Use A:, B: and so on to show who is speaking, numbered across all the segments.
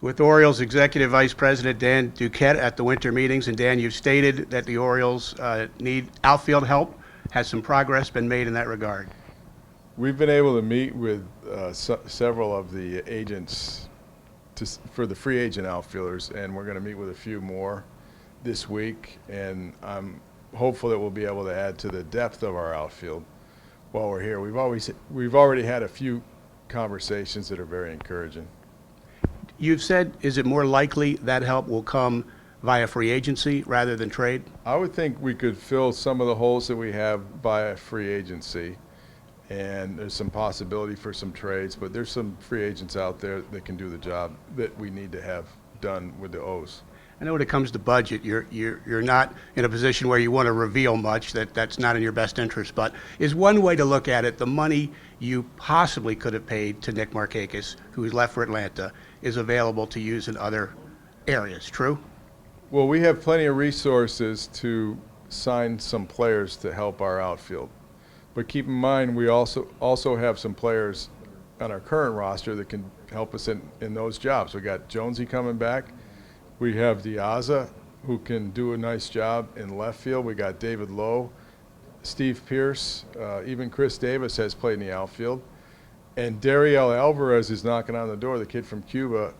A: With Orioles Executive Vice President Dan Duquette at the winter meetings. And Dan, you've stated that the Orioles need outfield help. Has some progress been made in that regard?
B: We've been able to meet with several of the agents for the free agent outfielders, and we're going to meet with a few more this week. And I'm hopeful that we'll be able to add to the depth of our outfield while we're here. We've already had a few conversations that are very encouraging.
A: You've said, is it more likely that help will come via free agency rather than trade?
B: I would think we could fill some of the holes that we have via free agency, and there's some possibility for some trades, but there's some free agents out there that can do the job that we need to have done with the O's.
A: I know when it comes to budget, you're not in a position where you want to reveal much. That's not in your best interest. But is one way to look at it, the money you possibly could have paid to Nick Markakis, who's left for Atlanta, is available to use in other areas, true?
B: Well, we have plenty of resources to sign some players to help our outfield. But keep in mind, we also have some players on our current roster that can help us in those jobs. We got Jonesy coming back. We have Diaza, who can do a nice job in left field. We got David Lowe, Steve Pierce, even Chris Davis has played in the outfield. And Dariel Alvarez is knocking on the door. The kid from Cuba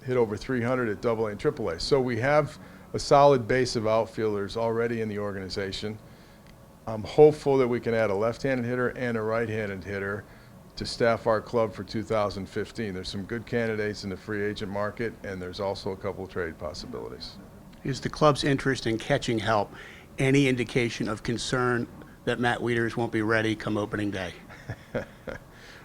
B: hit over 300 at AA and AAA. So we have a solid base of outfielders already in the organization. I'm hopeful that we can add a left-handed hitter and a right-handed hitter to staff our club for 2015. There's some good candidates in the free agent market, and there's also a couple of trade possibilities.
A: Is the club's interest in catching help any indication of concern that Matt Wieters won't be ready come opening day?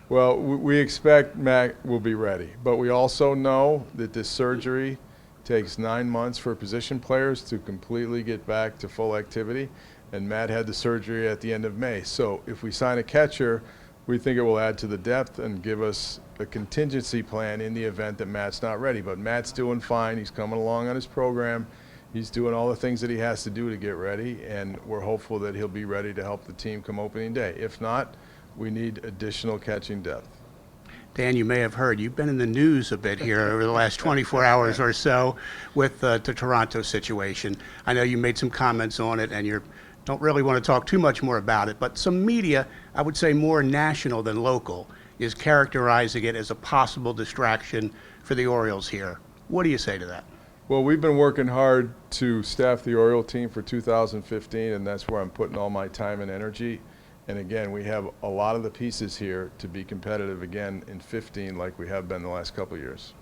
B: Well, we expect Matt will be ready, but we also know that this surgery takes 9 months for position players to completely get back to full activity, and Matt had the surgery at the end of May. So if we sign a catcher, we think it will add to the depth and give us a contingency plan in the event that Matt's not ready. But Matt's doing fine. He's coming along on his program. He's doing all the things that he has to do to get ready, and we're hopeful that he'll be ready to help the team come opening day. If not, we need additional catching depth.
A: Dan, you may have heard, you've been in the news a bit here over the last 24 hours or so with the Toronto situation. I know you made some comments on it, and you don't really want to talk too much more about it, but some media, I would say more national than local, is characterizing it as a possible distraction for the Orioles here. What do you say to that?
B: Well, we've been working hard to staff the Oriole team for 2015, and that's where I'm putting all my time and energy. And again, we have a lot of the pieces here to be competitive again in 15 like we have been the last couple of years.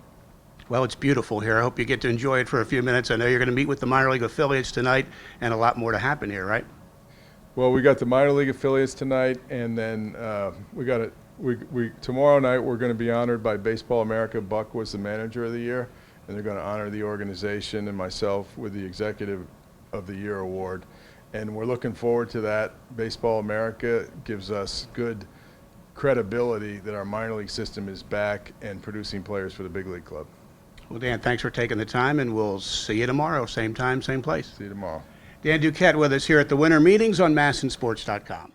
A: Well, it's beautiful here. I hope you get to enjoy it for a few minutes. I know you're going to meet with the minor league affiliates tonight, and a lot more to happen here, right?
B: Well, we got the minor league affiliates tonight, and then tomorrow night we're going to be honored by Baseball America. Buck was the manager of the year, and they're going to honor the organization and myself with the Executive of the Year award. And we're looking forward to that. Baseball America gives us good credibility that our minor league system is back and producing players for the big league club.
A: Well, Dan, thanks for taking the time, and we'll see you tomorrow, same time, same place.
B: See you tomorrow.
A: Dan Duquette with us here at the winter meetings on MASNsports.com.